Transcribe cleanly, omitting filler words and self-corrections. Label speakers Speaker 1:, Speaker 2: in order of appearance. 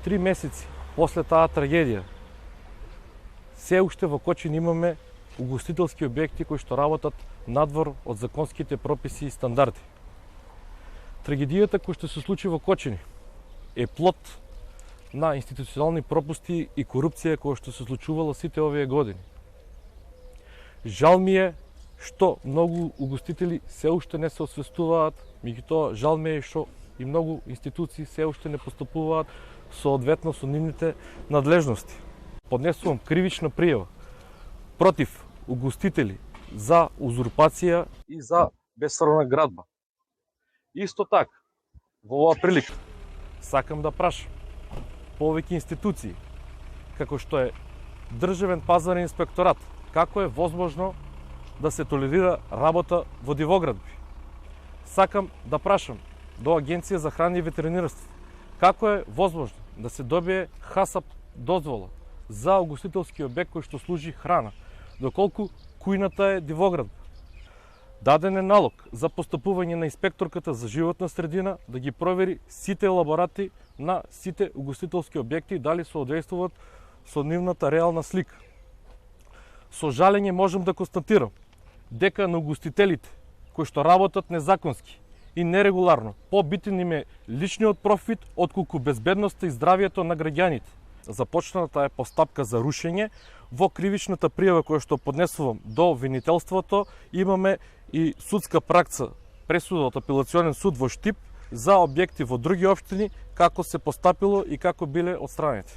Speaker 1: 3 месеци после таа трагедија, се уште во Кочани имаме угостителски објекти кои што работат надвор од законските прописи и стандарди. Трагедијата која што се случи во Кочани е плод на институционални пропусти и корупција која што се случувала сите овие години. Жал ми е што многу угостители се уште не се освестуваат, меѓутоа жал ми е што и многу институции се уште не постапуваат соодветно со нивните надлежности. Поднесувам кривична пријава против угостители за узурпација и за бесправна градба. Исто така, во оваа прилика, сакам да прашам повеќе институции, како што е Државен пазарен инспекторат, како е возможно да се толерира работа во дивоградби. Сакам да прашам до Агенција за храна и ветеринарство, како е возможно да се добие ХАСАП дозвола за угостителски објект кој што служи храна, доколку кујната е дивоградба. Даден е налог за постапување на инспекторката за животна средина да ги провери сите елаборати на сите угостителски објекти дали соодействуваат со нивната реална слика. Со жалење можам да констатирам дека на угостителите кои што работат незаконски и нерегуларно побитен им е личниот профит отколку безбедноста и здравието на граѓаните. Започната е постапка за рушење. Во кривичната пријава која што поднесувам до обвинителството имаме и судска пракса, пресуда од апелационен суд во Штип за објекти во други општини, како се постапило и како биле отстранети.